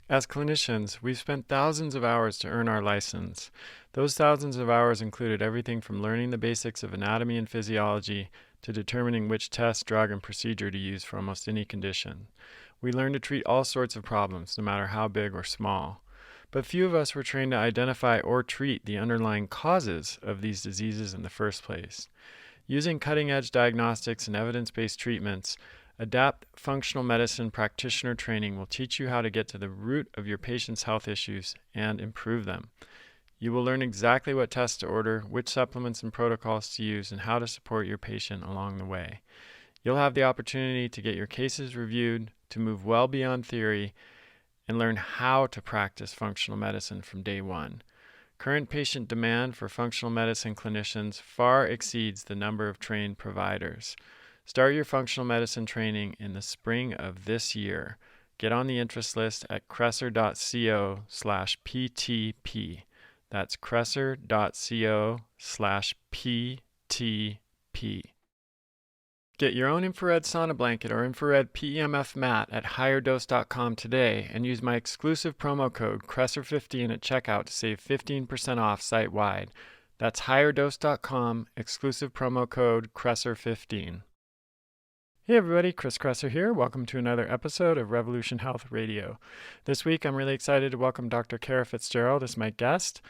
As clinicians, we've spent thousands of hours to earn our license. Those thousands of hours included everything from learning the basics of anatomy and physiology to determining which test, drug, and procedure to use for almost any condition. We learned to treat all sorts of problems, no matter how big or small. But few of us were trained to identify or treat the underlying causes of these diseases in the first place. Using cutting-edge diagnostics and evidence-based treatments, adapt functional medicine practitioner training will teach you how to get to the root of your patient's health issues and improve them. You will learn exactly what tests to order, which supplements and protocols to use, and how to support your patient along the way. You'll have the opportunity to get your cases reviewed, to move well beyond theory, and learn how to practice functional medicine from day one. Current patient demand for functional medicine clinicians far exceeds the number of trained providers. Start your functional medicine training in the spring of this year. Get on the interest list at kresser.co/PTP. That's kresser.co/PTP. Get your own infrared sauna blanket or infrared PEMF mat at Higherdose.com today and use my exclusive promo code Kresser15 at checkout to save 15% off site-wide. That's Higherdose.com, exclusive promo code Kresser15. Hey everybody, Chris Kresser here. Welcome to another episode of Revolution Health Radio. This week I'm really excited to welcome Dr. Kara Fitzgerald as my guest.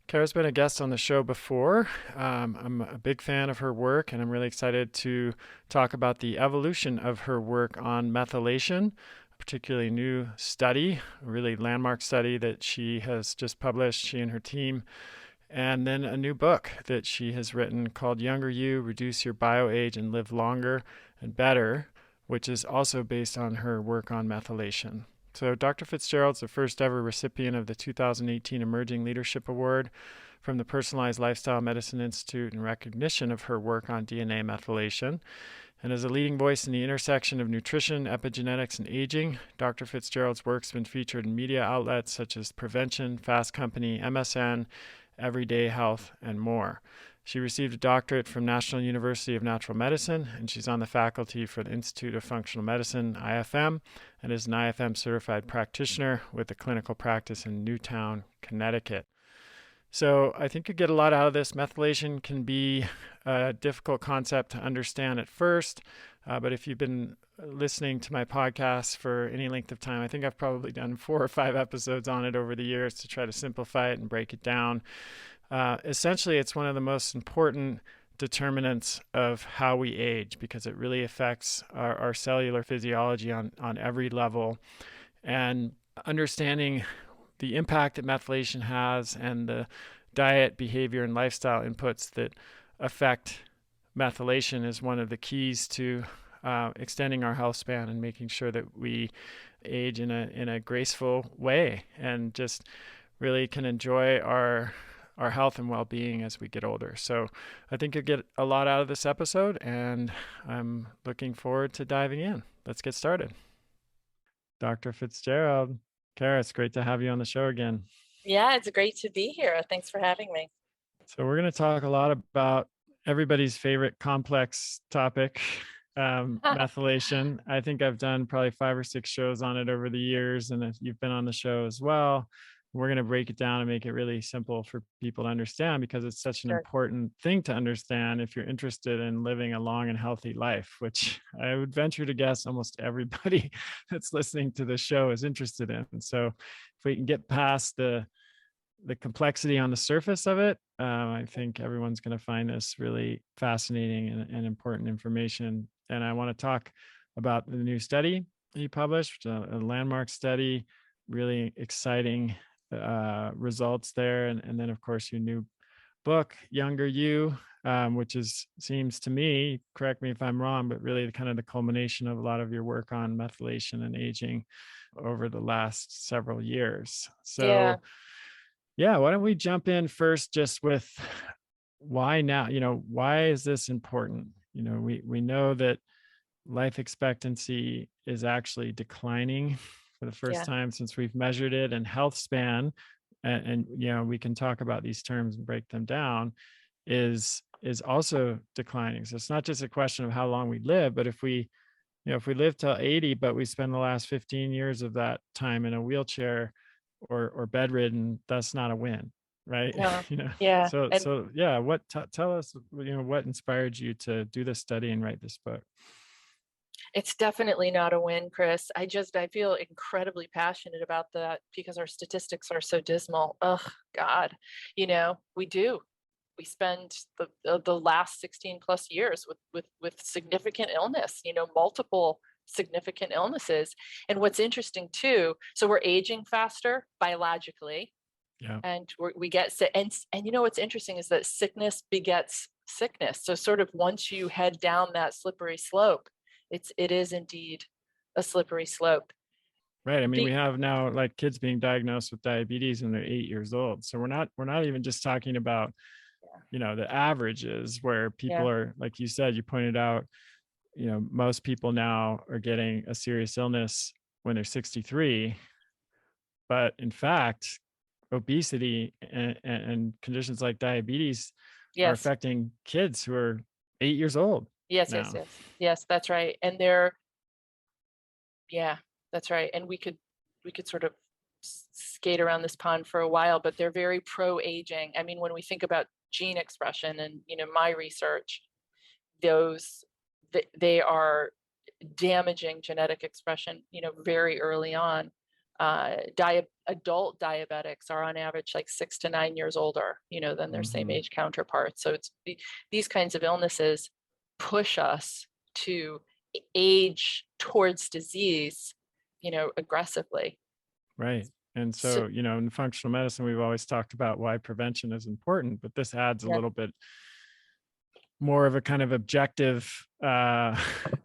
Kara's been a guest on the show before. I'm a big fan of her work, and I'm really excited to talk about the evolution of her work on methylation, a particularly new study, a really landmark study that she has just published, she and her team, and then a new book that she has written called Younger You, Reduce Your Bioage and Live Longer and Better, which is also based on her work on methylation. So Dr. Fitzgerald's the first ever recipient of the 2018 Emerging Leadership Award from the Personalized Lifestyle Medicine Institute in recognition of her work on DNA methylation. And as a leading voice in the intersection of nutrition, epigenetics, and aging, Dr. Fitzgerald's work's been featured in media outlets such as Prevention, Fast Company, MSN, Everyday Health, and more. She received a doctorate from National University of Natural Medicine, and she's on the faculty for the Institute of Functional Medicine, IFM, and is an IFM certified practitioner with a clinical practice in Newtown, Connecticut. So I think you get a lot out of this. Methylation can be a difficult concept to understand at first, but if you've been listening to my podcast for any length of time, I think I've probably done 4 or 5 episodes on it over the years to try to simplify it and break it down. Essentially, it's one of the most important determinants of how we age because it really affects our cellular physiology on every level. And understanding the impact that methylation has and the diet, behavior, and lifestyle inputs that affect methylation is one of the keys to extending our health span and making sure that we age in a graceful way and just really can enjoy our health and well-being as we get older. So I think you'll get a lot out of this episode, and I'm looking forward to diving in. Let's get started. Dr. Fitzgerald, Kara, it's great to have you on the show again. Yeah, it's great to be here. Thanks for having me. So we're going to talk a lot about everybody's favorite complex topic, methylation. I think I've done probably 5 or 6 shows on it over the years, and if you've been on the show as well. We're going to break it down and make it really simple for people to understand because it's such an Sure. important thing to understand if you're interested in living a long and healthy life, which I would venture to guess almost everybody that's listening to the show is interested in. So if we can get past the complexity on the surface of it, I think everyone's going to find this really fascinating and important information. And I want to talk about the new study you published, a landmark study, really exciting results there, and then of course your new book, Younger You, which seems to me, correct me if I'm wrong, but really kind of the culmination of a lot of your work on methylation and aging over the last several years. Yeah. So yeah, why don't we jump in first just with why now? Why is this important? We know that life expectancy is actually declining for the first Yeah. time since we've measured it, and health span, and we can talk about these terms and break them down, is also declining. So it's not just a question of how long we live, but if we if we live till 80, but we spend the last 15 years of that time in a wheelchair or bedridden, that's not a win, right? No, You know, yeah, and so yeah, tell us, what inspired you to do this study and write this book? it's definitely not a win, Chris. I feel incredibly passionate about that because our statistics are so dismal. Oh God, we do. We spend the last 16 plus years with significant illness, multiple significant illnesses. And what's interesting too, so we're aging faster biologically, Yeah. and we get sick. And what's interesting is that sickness begets sickness. So sort of once you head down that slippery slope, it is indeed a slippery slope. Right. I mean, we The have now like kids being diagnosed with diabetes when they're 8 years old. So we're not even just talking about, the averages where people Yeah, are, like you said, you pointed out, most people now are getting a serious illness when they're 63. But in fact, obesity and conditions like diabetes are yes, affecting kids who are 8 years old yes, yes, now. yes, yes, that's right. Yeah, that's right. And we could sort of skate around this pond for a while, but they're very pro-aging. I mean, when we think about gene expression and my research, those they are damaging genetic expression, very early on. Adult diabetics are on average like 6 to 9 years older, than their same Hmm. age counterparts. So these kinds of illnesses push us to age towards disease, aggressively. Right. And So so, in functional medicine, we've always talked about why prevention is important, but this adds a yeah, little bit more of a kind of objective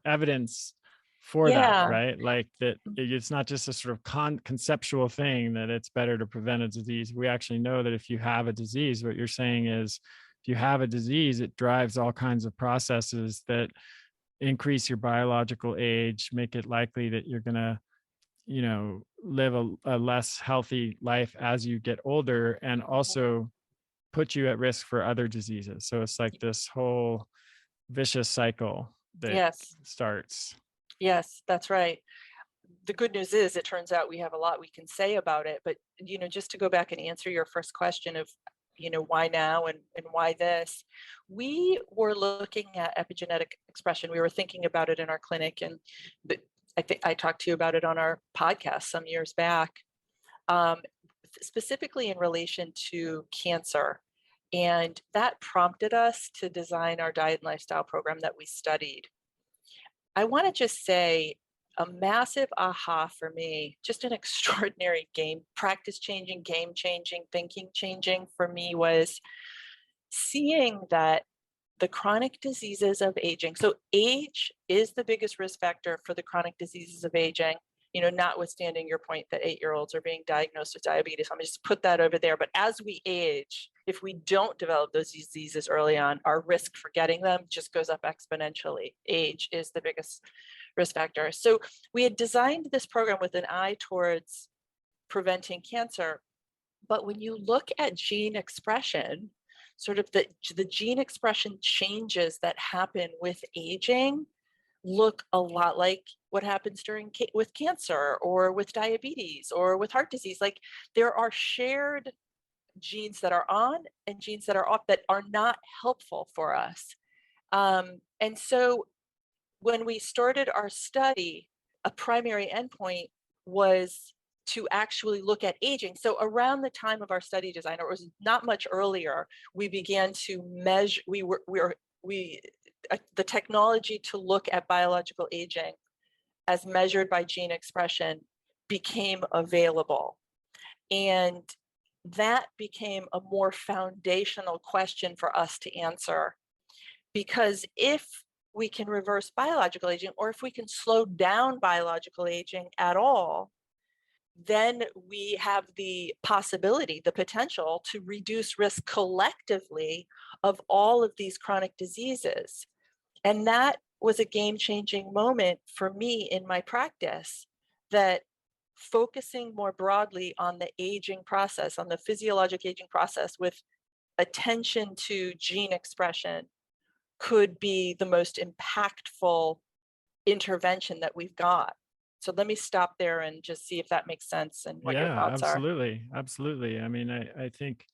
evidence for that, yeah, right? Like that it's not just a sort of conceptual thing that it's better to prevent a disease. We actually know that if you have a disease, what you're saying is if you have a disease, it drives all kinds of processes that increase your biological age, make it likely that you're going to live a less healthy life as you get older, and also put you at risk for other diseases. So it's like this whole vicious cycle that yes, starts. yes, that's right. The good news is it turns out we have a lot we can say about it. But, just to go back and answer your first question of, why now and why this, we were looking at epigenetic expression. We were thinking about it in our clinic. And I think I talked to you about it on our podcast some years back, um, specifically in relation to cancer. And that prompted us to design our diet and lifestyle program that we studied. I want to just say a massive aha for me, just an extraordinary practice changing, game changing, thinking changing for me was seeing that the chronic diseases of aging. So, age is the biggest risk factor for the chronic diseases of aging, notwithstanding your point that 8-year-olds are being diagnosed with diabetes. I'm just put that over there. But as we age, if we don't develop those diseases early on, our risk for getting them just goes up exponentially. Age is the biggest risk factor. So, we had designed this program with an eye towards preventing cancer. But when you look at gene expression, sort of the gene expression changes that happen with aging look a lot like what happens with cancer or with diabetes or with heart disease. Like there are shared genes that are on and genes that are off that are not helpful for us. And so when we started our study, a primary endpoint was to actually look at aging. So around the time of our study design, or it was not much earlier, we began to measure. The technology to look at biological aging as measured by gene expression became available, and that became a more foundational question for us to answer. Because if we can reverse biological aging, or if we can slow down biological aging at all, then we have the possibility, the potential to reduce risk collectively of all of these chronic diseases. And that was a game changing moment for me in my practice, that focusing more broadly on the aging process, on the physiologic aging process with attention to gene expression could be the most impactful intervention that we've got. So let me stop there and just see if that makes sense and what your Yeah, thoughts are. absolutely. Absolutely. I mean, I think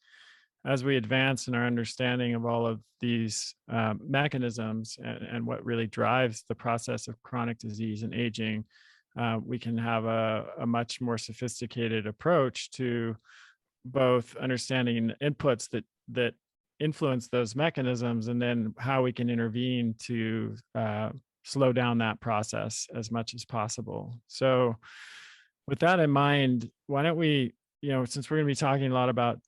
as we advance in our understanding of all of these mechanisms and what really drives the process of chronic disease and aging, we can have a much more sophisticated approach to both understanding inputs that influence those mechanisms, and then how we can intervene to slow down that process as much as possible. So, with that in mind, why don't we, since we're going to be talking a lot about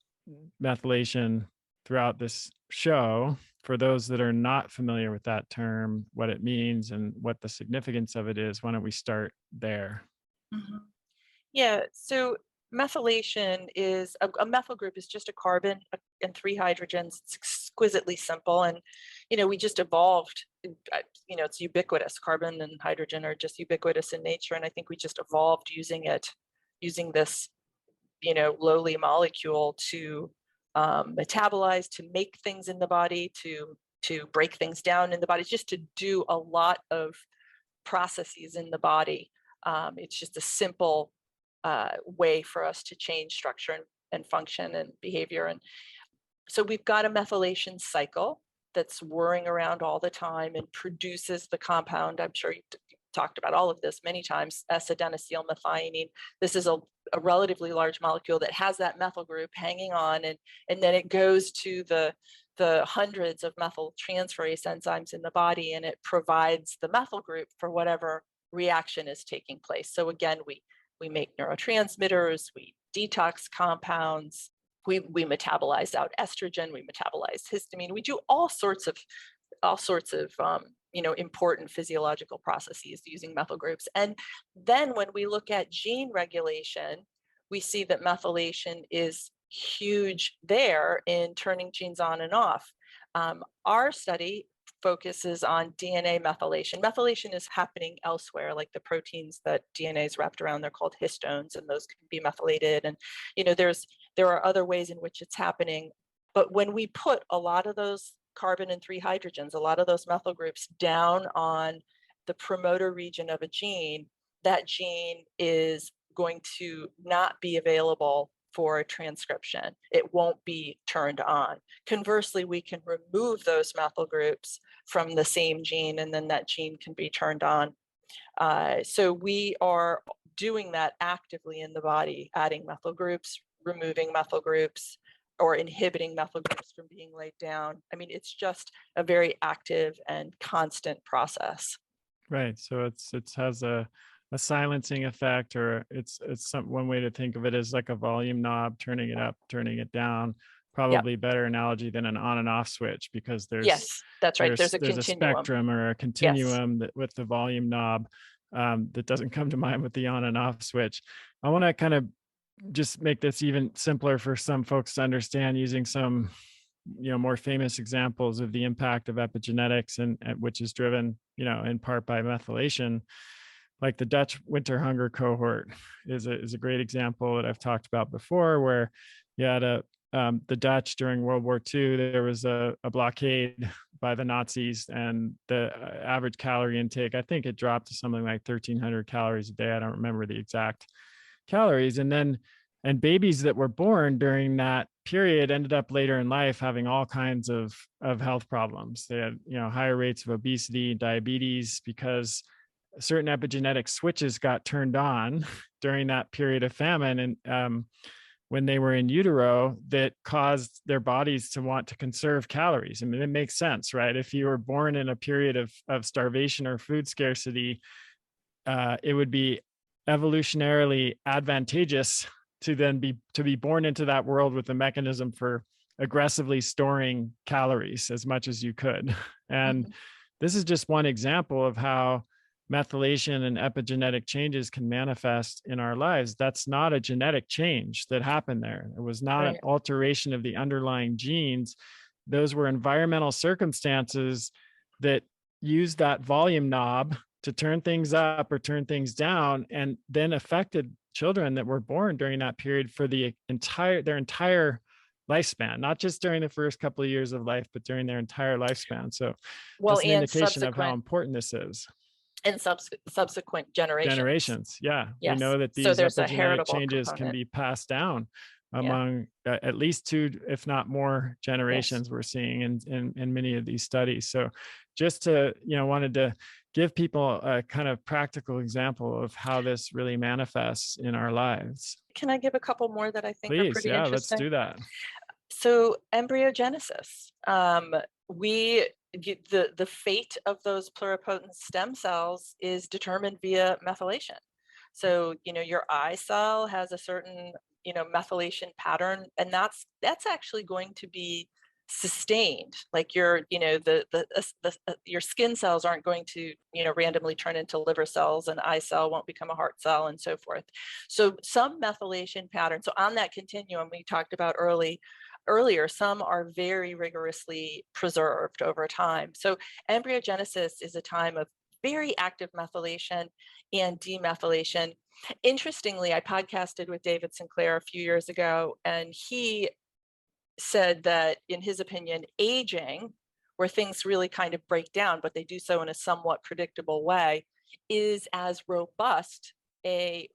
methylation throughout this show, for those that are not familiar with that term, what it means and what the significance of it is, why don't we start there? Mhm. Yeah, so methylation is a methyl group is just a carbon and three hydrogens. It's exquisitely simple, and we just evolved. It's ubiquitous. Carbon and hydrogen are just ubiquitous in nature, and I think we just evolved using this lowly molecule to metabolize, to make things in the body, to break things down in the body, just to do a lot of processes in the body. It's just a simple way for us to change structure and function and behavior. And so we've got a methylation cycle that's whirring around all the time and produces the compound. I'm sure you've talked about all of this many times, S-adenosyl methionine. This is a relatively large molecule that has that methyl group hanging on, and then it goes to the hundreds of methyl transferase enzymes in the body, and it provides the methyl group for whatever reaction is taking place. So again, we make neurotransmitters, we detox compounds, we metabolize out estrogen, we metabolize histamine, we do all sorts of important physiological processes using methyl groups. And then when we look at gene regulation, we see that methylation is huge there in turning genes on and off. Our study focuses on DNA methylation. Methylation is happening elsewhere, like the proteins that DNA is wrapped around, they're called histones, and those can be methylated. And there are other ways in which it's happening. But when we put a lot of those carbon and three hydrogens, a lot of those methyl groups down on the promoter region of a gene, that gene is going to not be available for transcription. It won't be turned on. Conversely, we can remove those methyl groups from the same gene, and then that gene can be turned on. So we are doing that actively in the body, adding methyl groups, removing methyl groups, or inhibiting methyl groups from being laid down. I mean, it's just a very active and constant process. Right. So it has a silencing effect, or it's one way to think of it as like a volume knob, turning it up, turning it down. Yep. Probably better analogy than an on and off switch, because Yes, that's right. There's a there's a continuum. spectrum or a Yes. continuum that with the volume knob that doesn't come to mind with the on and off switch. I want to kind of just make this even simpler for some folks to understand using some more famous examples of the impact of epigenetics, and which is driven in part by methylation. Like the Dutch winter hunger cohort is a great example that I've talked about before, where you had the Dutch during World War II, there was a blockade by the Nazis, and the average calorie intake, I think it dropped to something like 1,300 calories a day. I don't remember the exact calories. And babies that were born during that period ended up later in life having all kinds of health problems. They had higher rates of obesity, diabetes, because certain epigenetic switches got turned on during that period of famine, and when they were in utero, that caused their bodies to want to conserve calories. I mean, it makes sense, right? If you were born in a period of starvation or food scarcity, it would be evolutionarily advantageous to then be born into that world with a mechanism for aggressively storing calories as much as you could. And this is just one example of how methylation and epigenetic changes can manifest in our lives. That's not a genetic change that happened there. It was not an alteration of the underlying genes. Those were environmental circumstances that used that volume knob to turn things up or turn things down, and then affected children that were born during that period for their entire lifespan, not just during the first couple of years of life, but during their entire lifespan. So just an And indication of how important this is. and subsequent generations. Generations. Yeah. We Yes. know that So these there's a epigenetic heritable changes can component. be passed down Yeah. among at least two, if not more Yes. generations we're seeing in many of these studies. So just to, wanted to give people a kind of practical example of how this really manifests in our lives. Can I give a couple more that I think are Please. pretty Yeah, let's interesting? do that. So embryogenesis, the fate of those pluripotent stem cells is determined via methylation. So your eye cell has a certain methylation pattern, and that's actually going to be sustained. Like your skin cells aren't going to randomly turn into liver cells, and eye cell won't become a heart cell, and so forth. So some methylation pattern. So on that continuum we talked about earlier, some are very rigorously preserved over time. So embryogenesis is a time of very active methylation and demethylation. Interestingly, I podcasted with David Sinclair a few years ago, and he said that, in his opinion, aging, where things really kind of break down, but they do so in a somewhat predictable way, is as robust a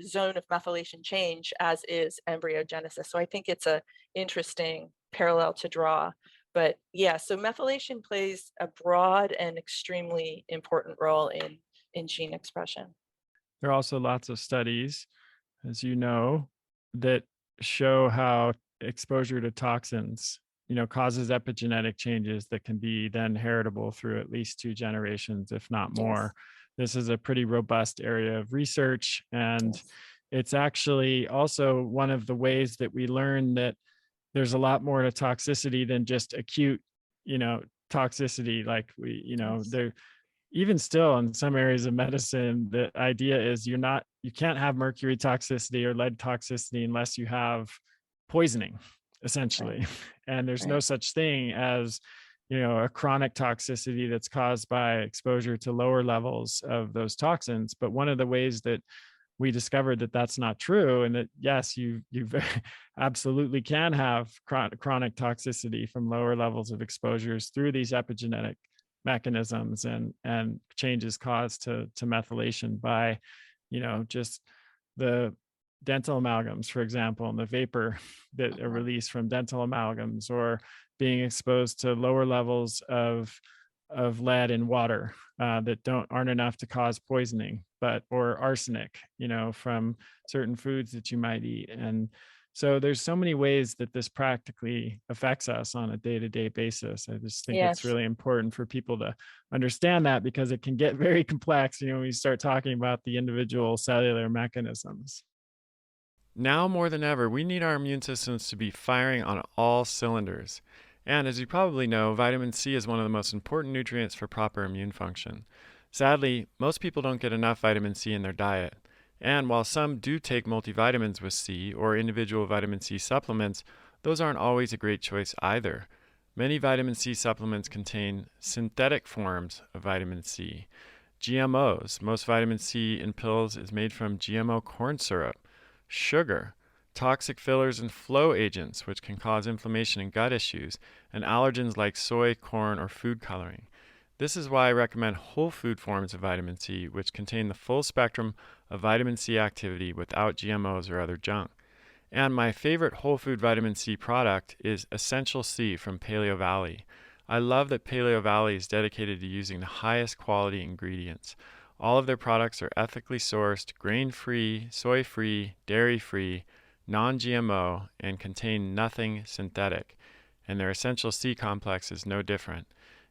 zone of methylation change as is embryogenesis. So I think it's a interesting parallel to draw. But yeah, so methylation plays a broad and extremely important role in gene expression. There are also lots of studies, as you know, that show how exposure to toxins, causes epigenetic changes that can be then heritable through at least two generations, if not more. Yes. This is a pretty robust area of research, and Yes. it's actually also one of the ways that we learn that there's a lot more to toxicity than just acute, toxicity. Like Yes. there, even still in some areas of medicine, the idea is you can't have mercury toxicity or lead toxicity unless you have poisoning, Right. essentially. And there's no Right. such thing as, a chronic toxicity that's caused by exposure to lower levels of those toxins. But one of the ways that we discovered that that's not true, and that yes, you absolutely can have chronic toxicity from lower levels of exposures through these epigenetic mechanisms and changes caused to methylation by just the dental amalgams, for example, and the vapor that are Mhm. released from dental amalgams, or being exposed to lower levels of lead in water that aren't enough to cause poisoning, but or arsenic, from certain foods that you might eat. And so there's so many ways that this practically affects us on a day-to-day basis. I just think it's Yes. really important for people to understand that, because it can get very complex, when you start talking about the individual cellular mechanisms. Now more than ever, we need our immune systems to be firing on all cylinders. And as you probably know, vitamin C is one of the most important nutrients for proper immune function. Sadly, most people don't get enough vitamin C in their diet. And while some do take multivitamins with C or individual vitamin C supplements, those aren't always a great choice either. Many vitamin C supplements contain synthetic forms of vitamin C. GMOs. Most vitamin C in pills is made from GMO corn syrup. Sugar, toxic fillers and flow agents, which can cause inflammation and gut issues, and allergens like soy, corn, or food coloring. This is why I recommend whole food forms of vitamin C, which contain the full spectrum of vitamin C activity without GMOs or other junk. And my favorite whole food vitamin C product is Essential C from Paleo Valley. I love that Paleo Valley is dedicated to using the highest quality ingredients. All of their products are ethically sourced, grain-free, soy-free, dairy-free, non-GMO, and contain nothing synthetic. And their Essential C complex is no different.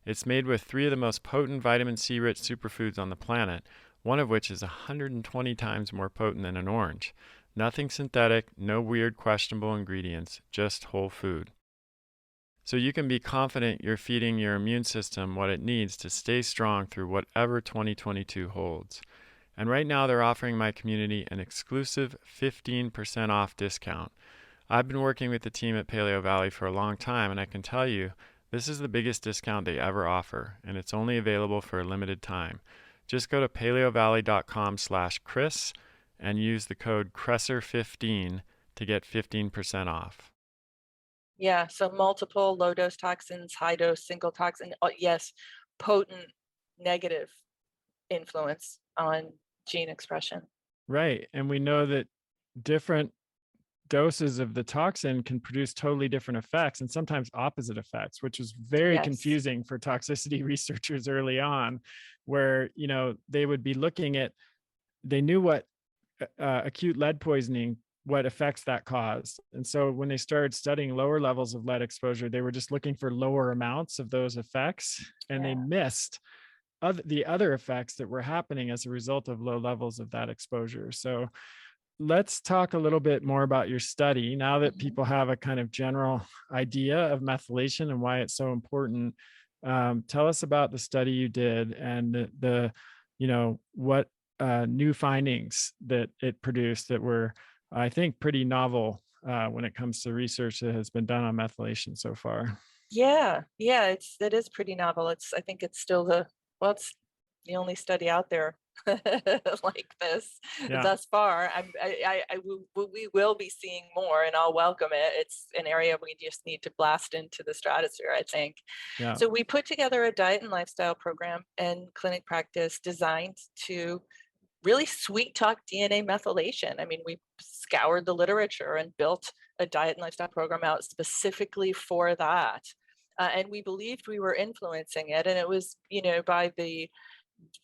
It's made with 3 of the most potent vitamin C-rich superfoods on the planet, one of which is 120 times more potent than an orange. Nothing synthetic, no weird questionable ingredients, just whole food. So you can be confident you're feeding your immune system what it needs to stay strong through whatever 2022 holds. And right now they're offering my community an exclusive 15% off discount. I've been working with the team at Paleo Valley for a long time, and I can tell you this is the biggest discount they ever offer, and it's only available for a limited time. Just go to paleovalley.com/Chris and use the code Kresser15 to get 15% off. Yeah, so multiple low dose toxins, high dose, single toxin. Yes, potent negative influence on gene expression. Right. And we know that different doses of the toxin can produce totally different effects and sometimes opposite effects, which was very Yes. confusing for toxicity researchers early on, where, they would be looking at, they knew what acute lead poisoning, what effects that caused. And so when they started studying lower levels of lead exposure, they were just looking for lower amounts of those effects, and they Yeah. missed the other effects that were happening as a result of low levels of that exposure. So let's talk a little bit more about your study now that Mhm. people have a kind of general idea of methylation and why it's so important. Tell us about the study you did and what new findings that it produced that were, I think, pretty novel when it comes to research that has been done on methylation so far. Yeah, yeah, it is pretty novel. I think it's still it's the only study out there like this Yeah. thus far. We will be seeing more, and I'll welcome it. It's an area we just need to blast into the stratosphere, I think. Yeah. So we put together a diet and lifestyle program and clinic practice designed to really sweet talk DNA methylation. I mean, we scoured the literature and built a diet and lifestyle program out specifically for that. And we believed we were influencing it. And it was, by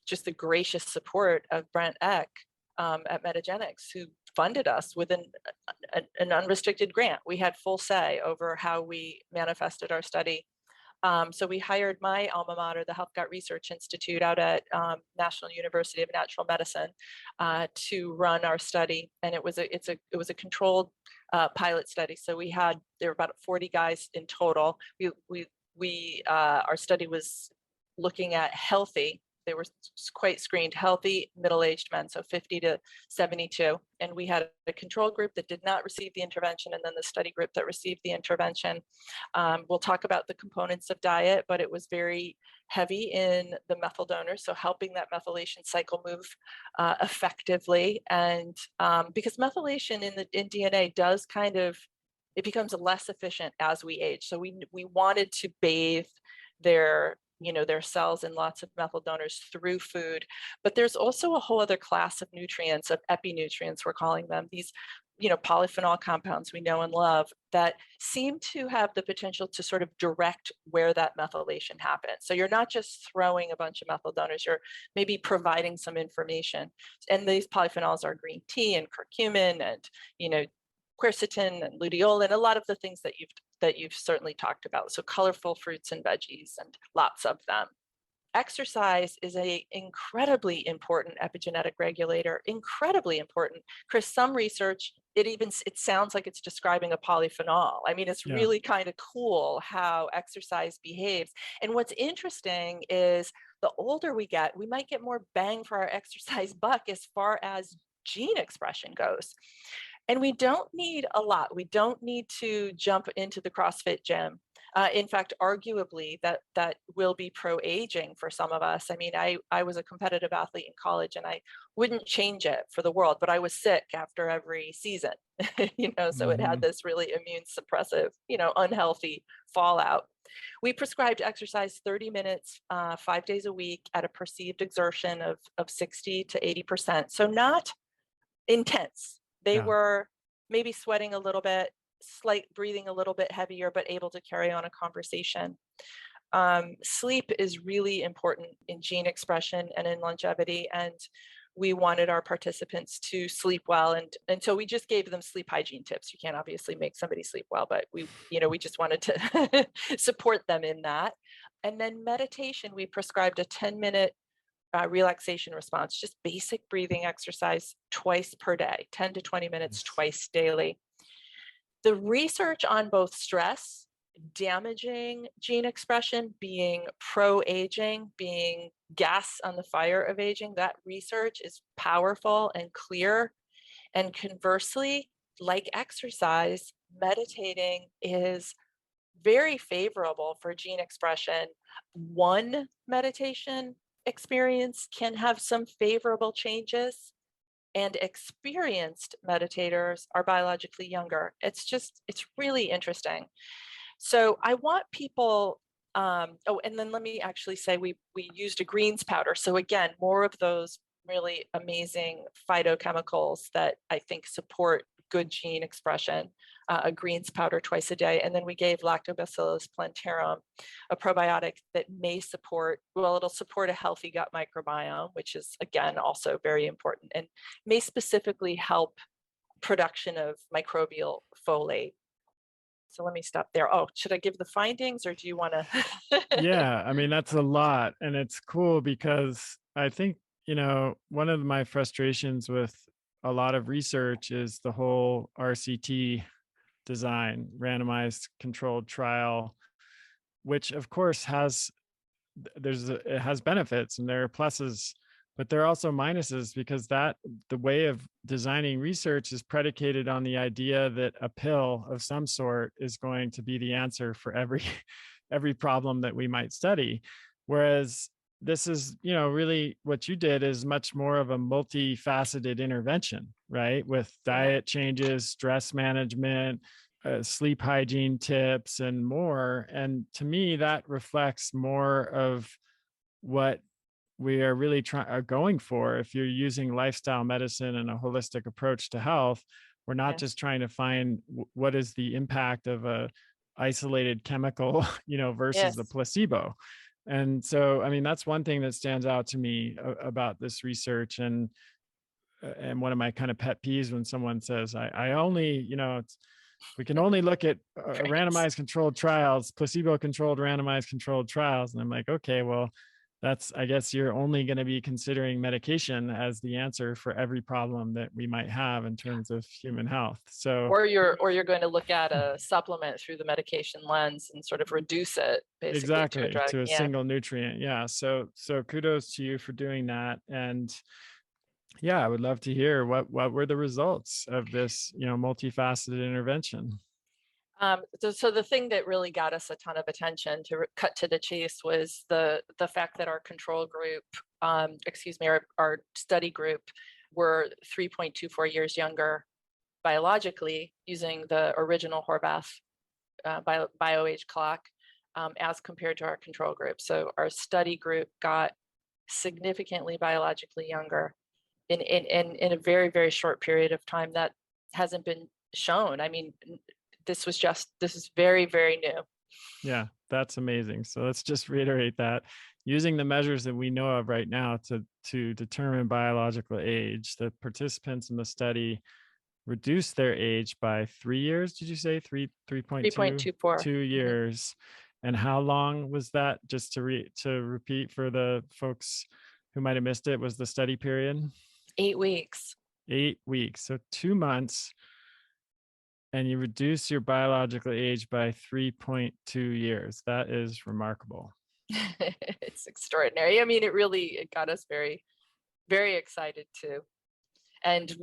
just the gracious support of Brent Eck at Metagenics, who funded us with an unrestricted grant. We had full say over how we manifested our study. So we hired my alma mater, the Health Gut Research Institute out at National University of Natural Medicine, to run our study. And it was a controlled pilot study. So there were about 40 guys in total. Our study was looking at healthy. They were quite screened healthy middle-aged men, so 50 to 72. And we had a control group that did not receive the intervention, and then the study group that received the intervention. We'll talk about the components of diet, but it was very heavy in the methyl donors, so helping that methylation cycle move effectively. And because methylation in DNA does it becomes less efficient as we age. So we wanted to bathe their cells in lots of methyl donors through food. But there's also a whole other class of nutrients, of epinutrients, we're calling them, these polyphenol compounds we know and love, that seem to have the potential to sort of direct where that methylation happens. So you're not just throwing a bunch of methyl donors, you're maybe providing some information. And these polyphenols are green tea and curcumin and quercetin and luteolin, a lot of the things that you've certainly talked about. So colorful fruits and veggies, and lots of them. Exercise is a incredibly important epigenetic regulator, incredibly important. Chris, some research, it sounds like it's describing a polyphenol. I mean, it's Yeah. really kind of cool how exercise behaves. And what's interesting is the older we get, we might get more bang for our exercise buck as far as gene expression goes. And we don't need a lot. We don't need to jump into the CrossFit gym. In fact, arguably, that will be pro-aging for some of us. I mean, I was a competitive athlete in college, and I wouldn't change it for the world, but I was sick after every season, so it had this really immune suppressive, unhealthy fallout. We prescribed exercise 30 minutes, 5 days a week at a perceived exertion of 60 to 80%. So not intense. They Yeah. were maybe sweating a little bit, slight breathing a little bit heavier, but able to carry on a conversation. Sleep is really important in gene expression and in longevity. And we wanted our participants to sleep well. And so we just gave them sleep hygiene tips. You can't obviously make somebody sleep well, but we just wanted to support them in that. And then meditation, we prescribed a 10-minute relaxation response, just basic breathing exercise twice per day, 10 to 20 minutes twice daily. The research on both stress, damaging gene expression, being pro-aging, being gas on the fire of aging, that research is powerful and clear. And conversely, like exercise, meditating is very favorable for gene expression. One meditation experience can have some favorable changes, and experienced meditators are biologically younger. It's really interesting. So I want people Oh, and then let me actually say we used a greens powder. So again, more of those really amazing phytochemicals that I think support good gene expression, a greens powder twice a day. And then we gave Lactobacillus plantarum, a probiotic that may support, well, it'll support a healthy gut microbiome, which is again, also very important, and may specifically help production of microbial folate. So let me stop there. Oh, should I give the findings or do you want to? Yeah, I mean, that's a lot. And it's cool because I think, one of my frustrations with a lot of research is the whole RCT design, randomized controlled trial, which of course it has benefits and there are pluses, but there are also minuses because the way of designing research is predicated on the idea that a pill of some sort is going to be the answer for every every problem that we might study. Whereas this is, really what you did is much more of a multifaceted intervention, right? With Yeah. diet changes, stress management, sleep hygiene tips, and more. And to me, that reflects more of what we are really going for. If you're using lifestyle medicine and a holistic approach to health, we're not Yes. just trying to find what is the impact of a isolated chemical, versus the Yes. placebo. And so, I mean, that's one thing that stands out to me about this research. And one of my kind of pet peeves when someone says, I only, we can only look at Right. randomized controlled trials, placebo controlled randomized controlled trials. And I'm like, okay, well, I guess you're only going to be considering medication as the answer for every problem that we might have in terms of human health. So Or you're going to look at a supplement through the medication lens and sort of reduce it basically to a exactly, drug. to a Yeah. single nutrient. Yeah. So kudos to you for doing that. And yeah, I would love to hear what were the results of this, multifaceted intervention. So the thing that really got us a ton of attention, to cut to the chase, was the fact that our control group, excuse me, our study group, were 3.24 years younger biologically using the original Horvath bio-age clock, as compared to our control group. So our study group got significantly biologically younger in a very, very short period of time. That hasn't been shown. I mean, this is very, very new. Yeah, that's amazing. So let's just reiterate that using the measures that we know of right now to determine biological age, the participants in the study reduced their age by 3 years. Did you say 3.2 3.24. 2 years? And how long was that? Just to repeat for the folks who might have missed it, was the study period 8 weeks. 8 weeks, so 2 months, and you reduce your biological age by 3.2 years. That is remarkable. It's extraordinary. I mean, it got us very, very excited too. And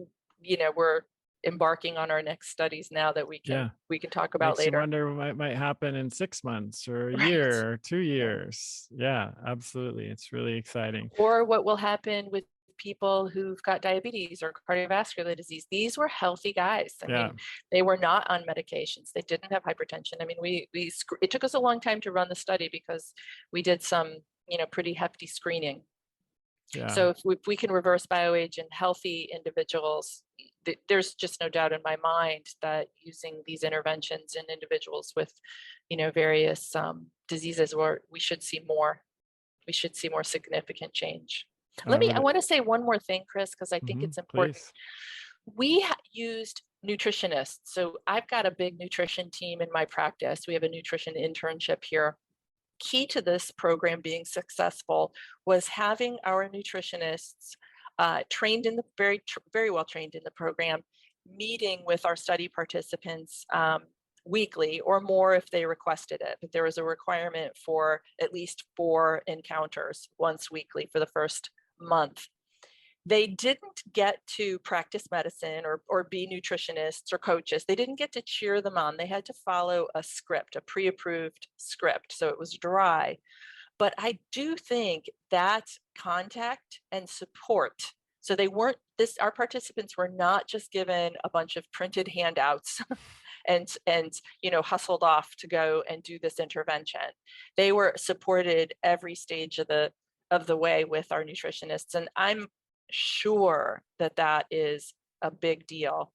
we're embarking on our next studies now that Yeah. we can talk about Makes you later. wonder what might happen in 6 months or a Right. year or two Yeah. years. Yeah, absolutely. It's really exciting. Or what will happen with people who've got diabetes or cardiovascular disease. These were healthy guys. I Yeah. mean, they were not on medications. They didn't have hypertension. I mean, it took us a long time to run the study because we did some, pretty hefty screening. Yeah. So if we can reverse bioage in healthy individuals, there's just no doubt in my mind that using these interventions in individuals with, various diseases, where we should see more significant change. I I would. want to say one more thing, Chris, because I think it's important. Please. We used nutritionists. So I've got a big nutrition team in my practice. We have a nutrition internship here. Key to this program being successful was having our nutritionists trained in the very well trained in the program, meeting with our study participants weekly or more if they requested it. But there was a requirement for at least 4 encounters once weekly for the first month. They didn't get to practice medicine or be nutritionists or coaches. They didn't get to cheer them on. They had to follow a script, a pre-approved script. So it was dry. But I do think that contact and support. So our participants were not just given a bunch of printed handouts and hustled off to go and do this intervention. They were supported every stage of the way with our nutritionists, and I'm sure that that is a big deal.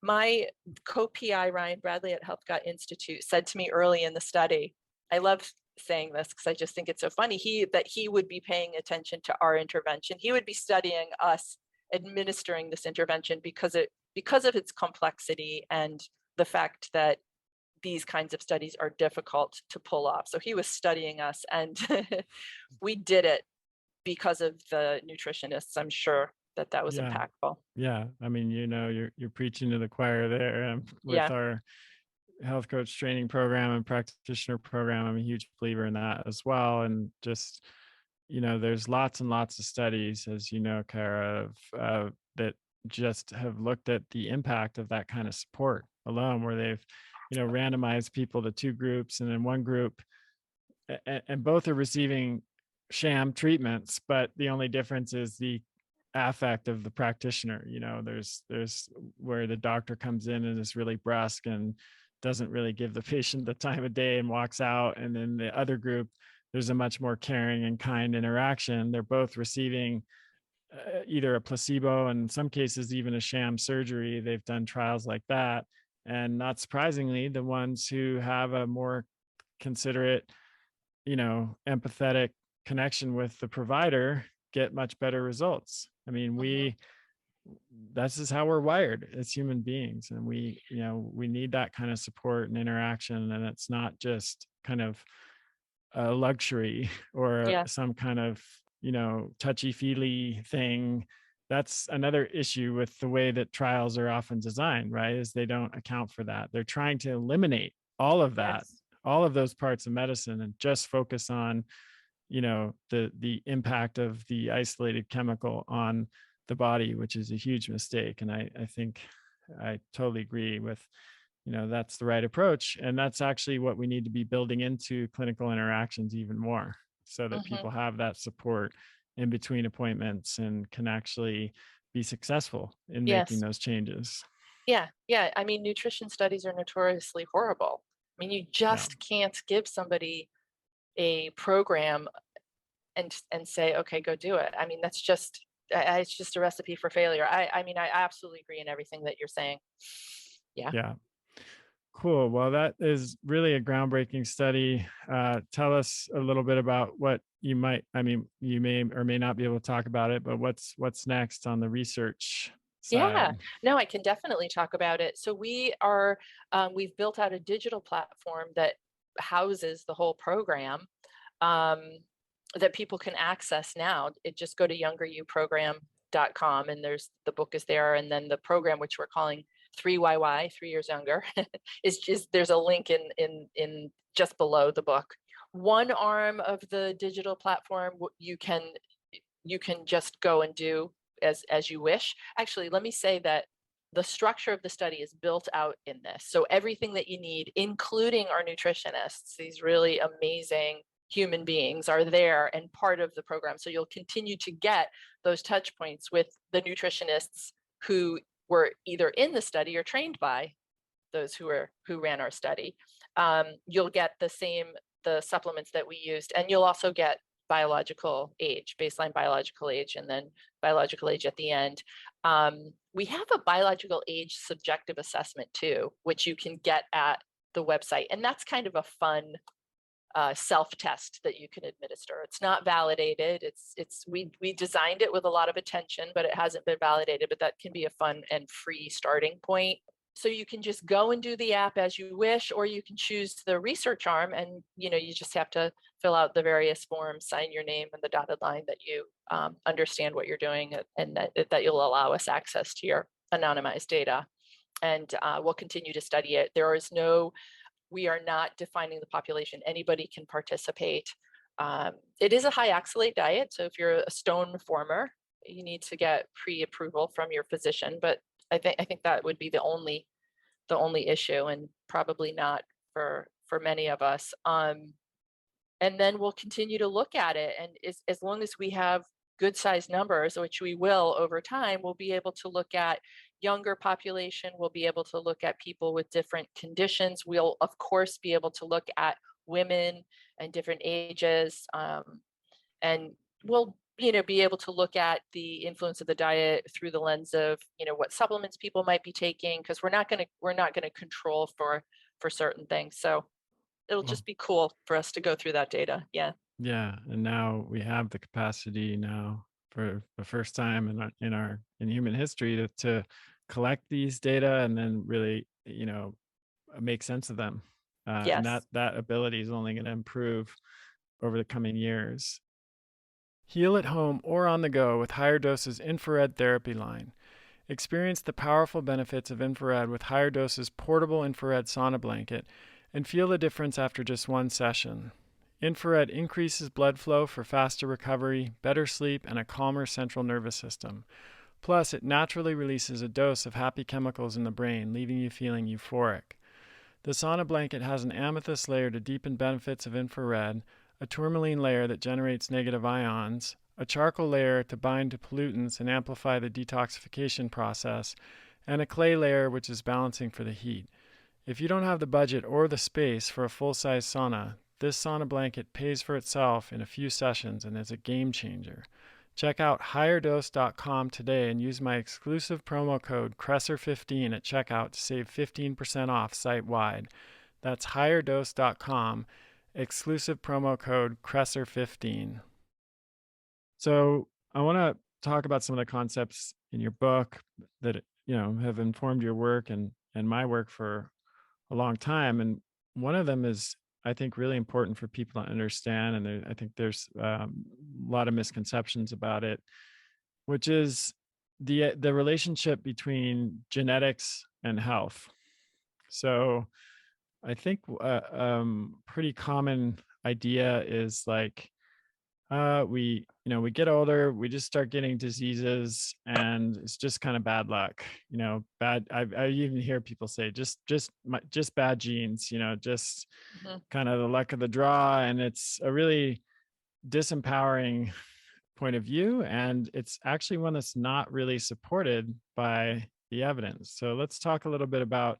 My co-PI, Ryan Bradley at Health Gut Institute, said to me early in the study, I love saying this because I just think it's so funny, that he would be paying attention to our intervention. He would be studying us administering this intervention because of its complexity and the fact that these kinds of studies are difficult to pull off. So he was studying us, and we did it because of the nutritionists. I'm sure that was Yeah. impactful. Yeah. I mean, you're preaching to the choir there with Yeah. our health coach training program and practitioner program. I'm a huge believer in that as well. And just, there's lots and lots of studies, as you know, Kara, that just have looked at the impact of that kind of support alone, where they've, randomized people to two groups, and in one group, and both are receiving sham treatments, but the only difference is the affect of the practitioner. There's where the doctor comes in and is really brusque and doesn't really give the patient the time of day and walks out. And then the other group, there's a much more caring and kind interaction. They're both receiving either a placebo, and in some cases even a sham surgery. They've done trials like that, and not surprisingly, the ones who have a more considerate, empathetic connection with the provider get much better results. I mean, this is how we're wired as human beings, and we need that kind of support and interaction. And it's not just kind of a luxury or Yeah. some kind of touchy-feely thing. That's another issue with the way that trials are often designed, right? Is they don't account for that. They're trying to eliminate all of that, Yes. all of those parts of medicine, and just focus on the impact of the isolated chemical on the body, which is a huge mistake. And I think I totally agree with, that's the right approach. And that's actually what we need to be building into clinical interactions even more, so that people have that support in between appointments and can actually be successful in making Yes. those changes. Yeah. Yeah. I mean, nutrition studies are notoriously horrible. I mean, you Yeah. just can't give somebody a program and say, okay, go do it. I mean, that's just, it's just a recipe for failure. I mean, I absolutely agree in everything that you're saying. Yeah. Yeah. Cool. Well, that is really a groundbreaking study. Tell us a little bit about what you may or may not be able to talk about it, but what's next on the research Yeah, side? no, I can definitely talk about it. So we've built out a digital platform that houses the whole program, um, that people can access now. Just go to youngeryouprogram.com, and the book is there. And then the program, which we're calling 3YY, 3 years younger, is just, there's a link in just below the book. One arm of the digital platform, you can just go and do as you wish. Actually, let me say that the structure of the study is built out in this. So everything that you need, including our nutritionists, these really amazing human beings, are there and part of the program. So you'll continue to get those touch points with the nutritionists who were either in the study or trained by those who ran our study. You'll get the supplements that we used, and you'll also get biological age, baseline biological age, and then biological age at the end. We have a biological age subjective assessment too, which you can get at the website. And that's kind of a fun self-test that you can administer. It's not validated. We designed it with a lot of attention, but it hasn't been validated, but that can be a fun and free starting point. So you can just go and do the app as you wish, or you can choose the research arm, and you just have to fill out the various forms, sign your name and the dotted line that you understand what you're doing, and that you'll allow us access to your anonymized data. And we'll continue to study it. We are not defining the population. Anybody can participate. It is a high oxalate diet, so if you're a stone former, you need to get pre-approval from your physician. But I think that would be the only issue, and probably not for many of us. And then we'll continue to look at it, and as long as we have good sized numbers, which we will over time, we'll be able to look at, younger population. We'll be able to look at people with different conditions. We'll, of course, be able to look at women and different ages. And we'll, be able to look at the influence of the diet through the lens of, what supplements people might be taking, because we're not going to control for certain things. So it'll Well, just be cool for us to go through that data. Yeah. yeah, and now we have the capacity now for the first time in human history to collect these data and then really, make sense of them. And Yes. that ability is only going to improve over the coming years. Heal at home or on the go with Higherdoses infrared therapy line. Experience the powerful benefits of infrared with Higherdoses portable infrared sauna blanket and feel the difference after just one session. Infrared increases blood flow for faster recovery, better sleep, and a calmer central nervous system. Plus, it naturally releases a dose of happy chemicals in the brain, leaving you feeling euphoric. The sauna blanket has an amethyst layer to deepen benefits of infrared, a tourmaline layer that generates negative ions, a charcoal layer to bind to pollutants and amplify the detoxification process, and a clay layer which is balancing for the heat. If you don't have the budget or the space for a full-size sauna, this sauna blanket pays for itself in a few sessions and is a game changer. Check out Higherdose.com today and use my exclusive promo code Kresser15 at checkout to save 15% off site-wide. That's Higherdose.com, exclusive promo code Kresser15. So I want to talk about some of the concepts in your book that have informed your work and my work for a long time. And one of them is, I think, really important for people to understand. And I think there's a lot of misconceptions about it, which is the relationship between genetics and health. So I think pretty common idea is like, we get older, we just start getting diseases, and it's just kind of bad luck. Bad. I even hear people say just bad genes. Just kind of the luck of the draw, and it's a really disempowering point of view, and it's actually one that's not really supported by the evidence. So let's talk a little bit about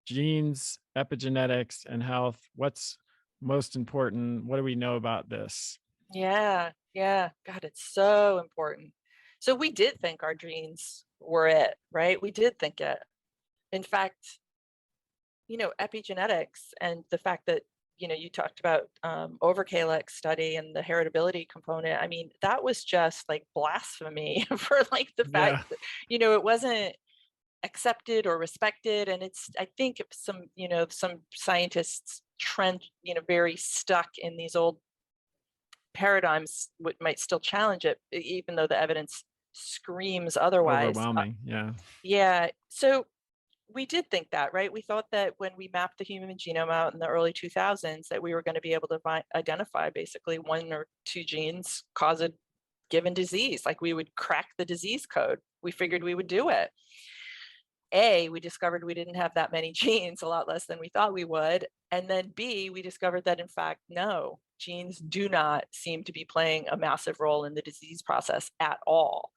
genes, epigenetics, and health. What's most important? What do we know about this? Yeah. Yeah. God, it's so important. So we did think our genes were it, right? We did think it. In fact, epigenetics and the fact that, you talked about over-calyx study and the heritability component. I mean, that was just like blasphemy for like the fact Yeah. that, it wasn't accepted or respected. And it's, I think some scientists trend, very stuck in these old paradigms, what might still challenge it, even though the evidence screams otherwise. Overwhelming. Yeah. Yeah. So we did think that, right? We thought that when we mapped the human genome out in the early 2000s, that we were going to be able to identify basically one or two genes cause a given disease. Like we would crack the disease code. We figured we would do it. We discovered we didn't have that many genes, a lot less than we thought we would. And then B, we discovered that in fact, no, genes do not seem to be playing a massive role in the disease process at all.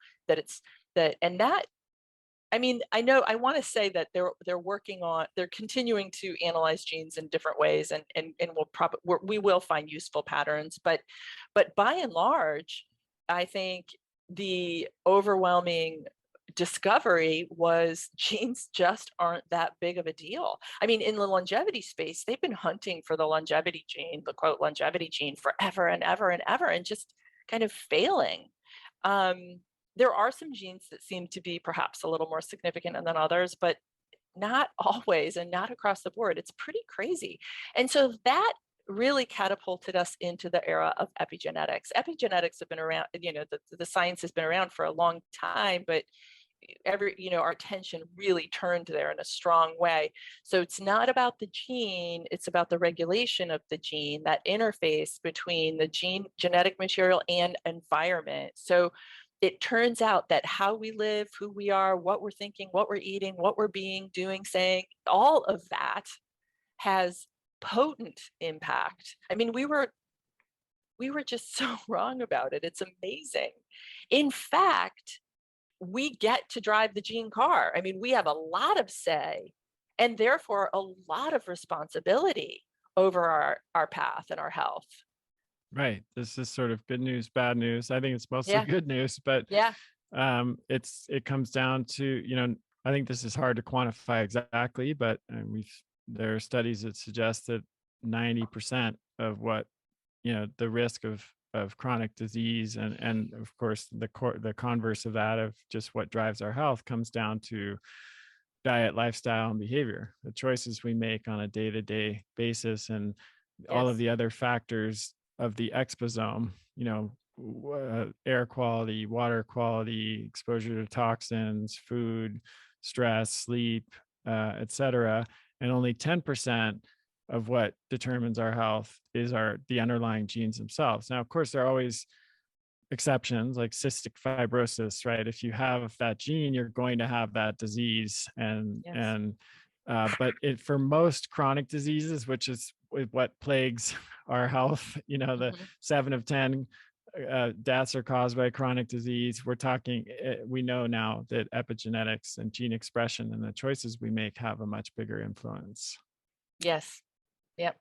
I mean, I know I want to say that they're continuing to analyze genes in different ways, and we will find useful patterns, but by and large, I think the overwhelming discovery was genes just aren't that big of a deal. I mean, in the longevity space, they've been hunting for the longevity gene, the quote longevity gene, forever and ever and ever, and just kind of failing. There are some genes that seem to be perhaps a little more significant than others, but not always and not across the board. It's pretty crazy. And so that really catapulted us into the era of epigenetics. Epigenetics have been around, the science has been around for a long time, but our attention really turned there in a strong way. So it's not about the gene, it's about the regulation of the gene, that interface between the genetic material and environment. So it turns out that how we live, who we are, what we're thinking, what we're eating, what we're being, doing, saying, all of that has potent impact. I mean, we were just so wrong about it. It's amazing. In fact, we get to drive the gene car. I mean, we have a lot of say and therefore a lot of responsibility over our path and our health. Right. This is sort of good news, bad news. I think it's mostly Yeah. good news, but Yeah. it comes down to, I think this is hard to quantify exactly, but there are studies that suggest that 90% of what, the risk of chronic disease and of course the converse of that of just what drives our health comes down to diet, lifestyle, and behavior, the choices we make on a day-to-day basis, and all of Yes. the other factors of the exposome, air quality, water quality, exposure to toxins, food, stress, sleep, etc. And only 10% of what determines our health is the underlying genes themselves. Now, of course, there are always exceptions like cystic fibrosis, right? If you have that gene, you're going to have that disease. Yes. But for most chronic diseases, which is what plagues our health, the Mhm. 7 of 10 deaths are caused by chronic disease. We know now that epigenetics and gene expression and the choices we make have a much bigger influence. Yes. Yep.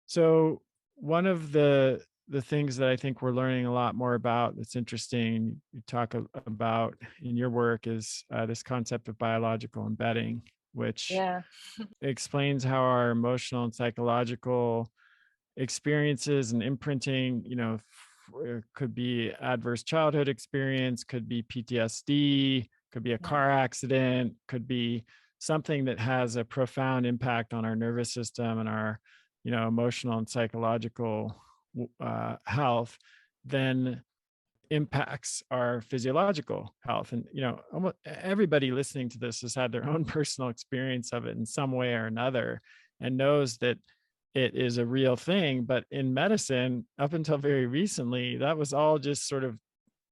So one of the things that I think we're learning a lot more about that's interesting, you talk about in your work, is this concept of biological embedding, which Yeah. explains how our emotional and psychological experiences and imprinting, could be adverse childhood experience, could be PTSD, could be a Yeah. car accident, could be something that has a profound impact on our nervous system and our, emotional and psychological health, then impacts our physiological health. And almost everybody listening to this has had their own personal experience of it in some way or another and knows that it is a real thing. But in medicine, up until very recently, that was all just sort of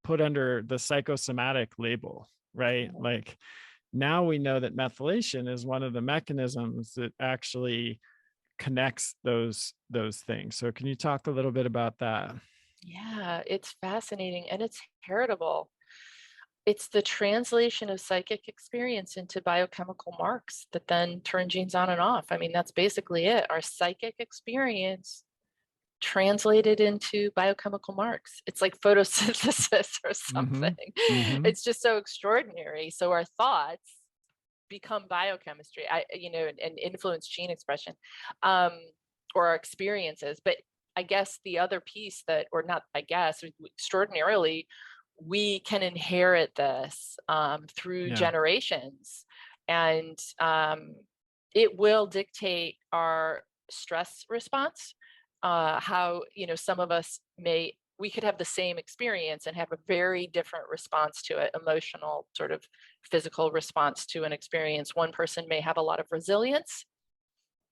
put under the psychosomatic label, right? Mhm. Like now we know that methylation is one of the mechanisms that actually connects those things. So can you talk a little bit about that? Yeah, it's fascinating and it's heritable. It's the translation of psychic experience into biochemical marks that then turn genes on and off. I mean, that's basically it. Our psychic experience translated into biochemical marks. It's like photosynthesis or Mm-hmm. something. Mm-hmm. It's just so extraordinary. So our thoughts become biochemistry, and influence gene expression, um, or our experiences. But I guess the other piece that, or not, I guess, extraordinarily, we can inherit this through Yeah. generations, and it will dictate our stress response. How some of us we could have the same experience and have a very different response to it, emotional, sort of physical response to an experience. One person may have a lot of resilience,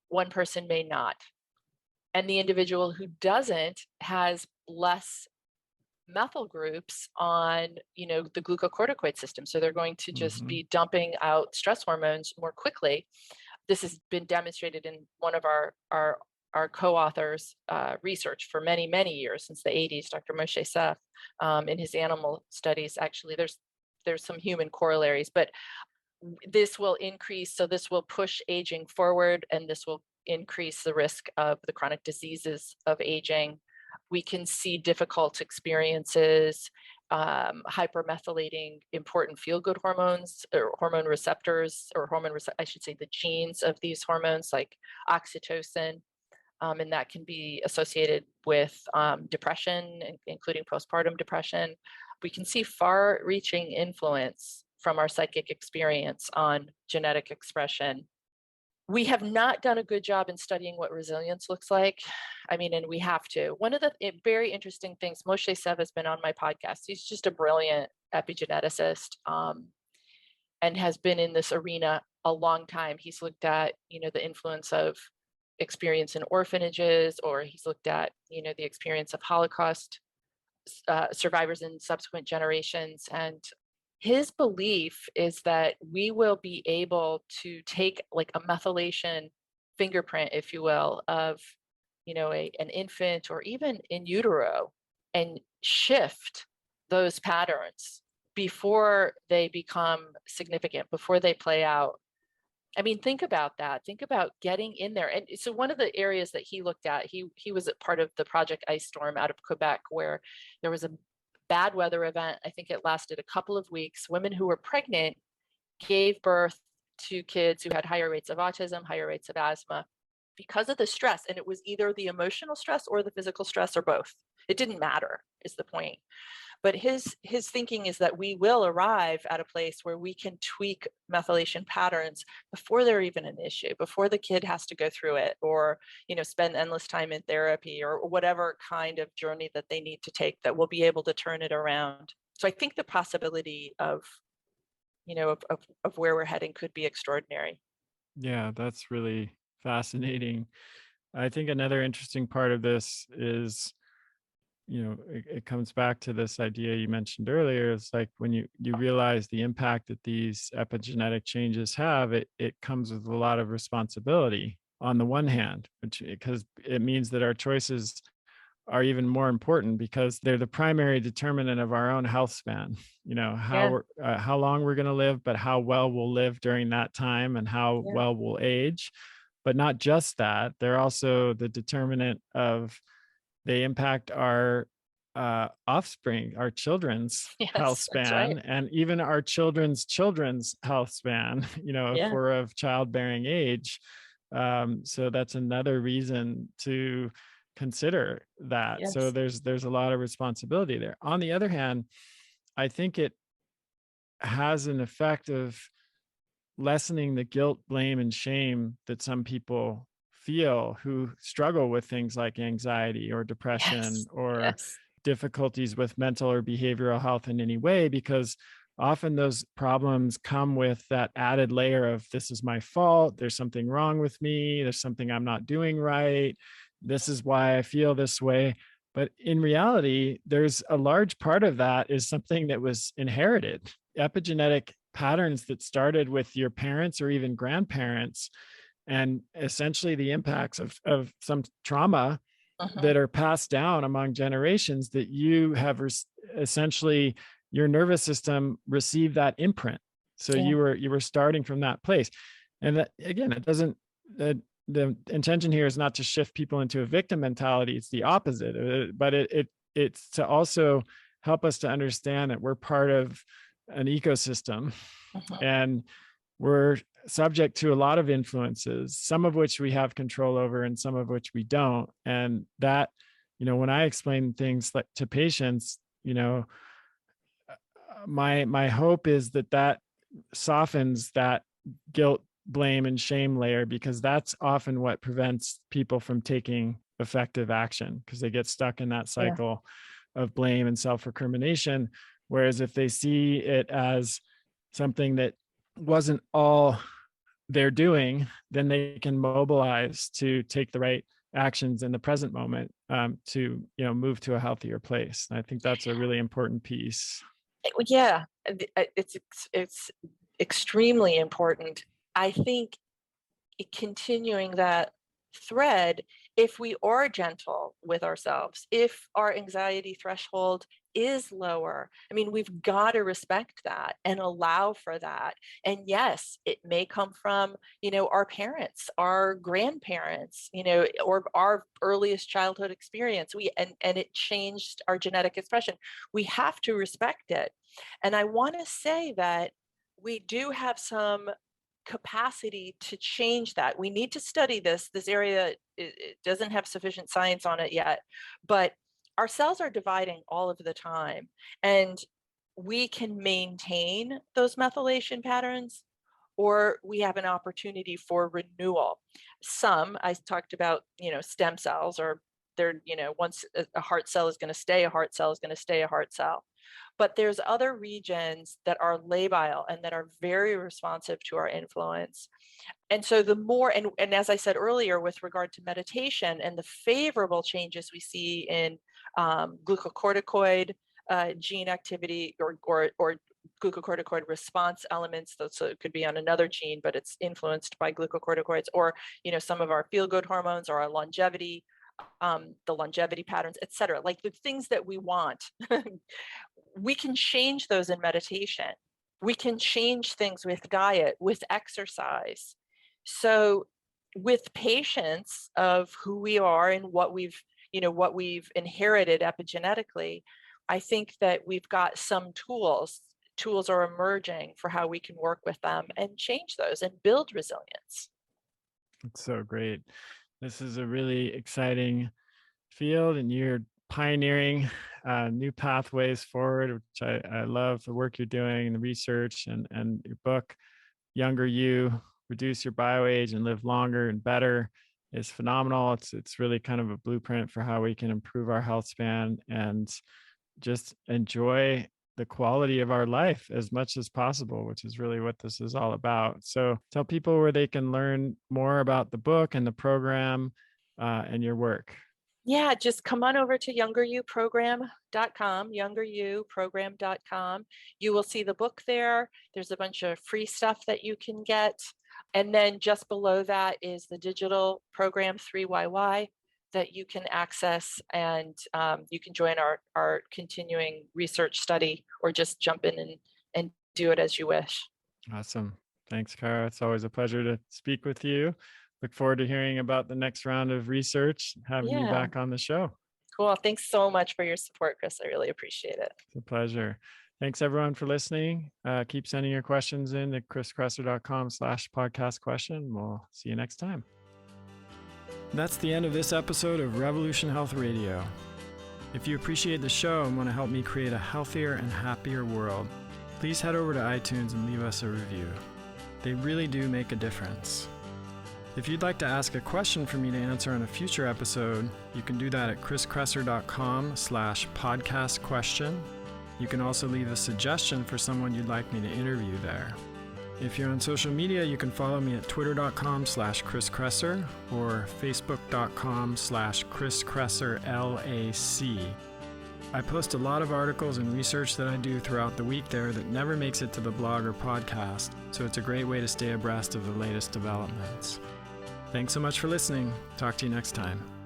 one person may not. And the individual who doesn't has less methyl groups on the glucocorticoid system, so they're going to just Mm-hmm. be dumping out stress hormones more quickly. This has been demonstrated in one of our co-authors research for many, many years, since the 80s, Dr. Moshe Seth, in his animal studies. Actually, there's some human corollaries, but this will increase, so this will push aging forward, and this will increase the risk of the chronic diseases of aging. We can see difficult experiences, hypermethylating important feel-good hormones or hormone receptors, or I should say the genes of these hormones like oxytocin, and that can be associated with depression, including postpartum depression. We can see far-reaching influence from our psychic experience on genetic expression. We have not done a good job in studying what resilience looks like. I mean, and we have to. One of the very interesting things, Moshe Sev has been on my podcast. He's just a brilliant epigeneticist, and has been in this arena a long time. He's looked at, the influence of experience in orphanages, or he's looked at, the experience of Holocaust survivors in subsequent generations. And his belief is that we will be able to take like a methylation fingerprint, if you will, of an infant or even in utero, and shift those patterns before they become significant, before they play out. I mean, think about that. Think about getting in there. And so one of the areas that he looked at, he was a part of the Project Ice Storm out of Quebec, where there was a bad weather event. I think it lasted a couple of weeks. Women who were pregnant gave birth to kids who had higher rates of autism, higher rates of asthma because of the stress. And it was either the emotional stress or the physical stress or both. It didn't matter, is the point. But his thinking is that we will arrive at a place where we can tweak methylation patterns before they're even an issue, before the kid has to go through it, or spend endless time in therapy, or whatever kind of journey that they need to take, that we'll be able to turn it around. So I think the possibility of where we're heading could be extraordinary. Yeah, that's really fascinating. I think another interesting part of this is, it comes back to this idea you mentioned earlier. It's like when you realize the impact that these epigenetic changes have, it comes with a lot of responsibility on the one hand, because it means that our choices are even more important because they're the primary determinant of our own health span. Yeah, How long we're going to live, but how well we'll live during that time and how yeah, well we'll age. But not just that, they're also the determinant of, they impact our offspring, our children's health yes, that's right. span, and even our children's health span, if Yeah, we're of childbearing age. So that's another reason to consider that. So yes, there's a lot of responsibility there. On the other hand, I think it has an effect of lessening the guilt, blame, and shame that some people feel who struggle with things like anxiety or depression yes, or yes, difficulties with mental or behavioral health in any way, because often those problems come with that added layer of, this is my fault, there's something wrong with me, there's something I'm not doing right, this is why I feel this way. But in reality, there's a large part of that is something that was inherited, epigenetic patterns that started with your parents or even grandparents, and essentially the impacts of some trauma mhm, that are passed down among generations, that you have essentially, your nervous system received that imprint. So yeah, you were starting from that place. And that, again, it doesn't, the intention here is not to shift people into a victim mentality. It's the opposite. But it's to also help us to understand that we're part of an ecosystem, mhm, and we're subject to a lot of influences, some of which we have control over and some of which we don't. And that, when I explain things like to patients, my hope is that softens that guilt, blame, and shame layer, because that's often what prevents people from taking effective action, because they get stuck in that yeah, cycle of blame and self-recrimination. Whereas if they see it as something that wasn't all they're doing, then they can mobilize to take the right actions in the present moment, to move to a healthier place. And I think that's a really important piece. yeah. It's extremely important. I think continuing that thread, if we are gentle with ourselves, if our anxiety threshold is lower, I mean, we've got to respect that and allow for that. And yes, it may come from, our parents, our grandparents, or our earliest childhood experience. And it changed our genetic expression. We have to respect it. And I want to say that we do have some capacity to change that. We need to study this area. It doesn't have sufficient science on it yet, but our cells are dividing all of the time, and we can maintain those methylation patterns, or we have an opportunity for renewal. Some, I talked about, stem cells, or they're, once a heart cell is going to stay a heart cell is going to stay a heart cell. But there's other regions that are labile and that are very responsive to our influence. And so the more, and as I said earlier, with regard to meditation and the favorable changes we see in glucocorticoid gene activity, or glucocorticoid response elements, so it could be on another gene, but it's influenced by glucocorticoids, or some of our feel-good hormones, or our longevity, the longevity patterns, et cetera, like the things that we want. we can change those in meditation. We can change things with diet, with exercise. So with patience of who we are and what we've inherited epigenetically, I think that we've got some tools. Tools are emerging for how we can work with them and change those and build resilience. It's so great. This is a really exciting field, and you're pioneering new pathways forward, which I love the work you're doing and the research, and your book, Younger You, Reduce Your Bioage and Live Longer and Better, is phenomenal. It's really kind of a blueprint for how we can improve our health span and just enjoy the quality of our life as much as possible, which is really what this is all about. So tell people where they can learn more about the book and the program and your work. Yeah, just come on over to youngeryouprogram.com, youngeryouprogram.com. You will see the book there. There's a bunch of free stuff that you can get. And then just below that is the digital program 3YY that you can access, and you can join our continuing research study or just jump in and do it as you wish. Awesome. Thanks, Kara. It's always a pleasure to speak with you. Look forward to hearing about the next round of research, having you back on the show. Cool. Thanks so much for your support, Chris. I really appreciate it. It's a pleasure. Thanks everyone for listening. Keep sending your questions in to chriskresser.com/podcast question. We'll see you next time. That's the end of this episode of Revolution Health Radio. If you appreciate the show and want to help me create a healthier and happier world, please head over to iTunes and leave us a review. They really do make a difference. If you'd like to ask a question for me to answer on a future episode, you can do that at chriskresser.com/podcast question. You can also leave a suggestion for someone you'd like me to interview there. If you're on social media, you can follow me at twitter.com/Chris Kresser or facebook.com/Chris Kresser LAC. I post a lot of articles and research that I do throughout the week there that never makes it to the blog or podcast, so it's a great way to stay abreast of the latest developments. Thanks so much for listening. Talk to you next time.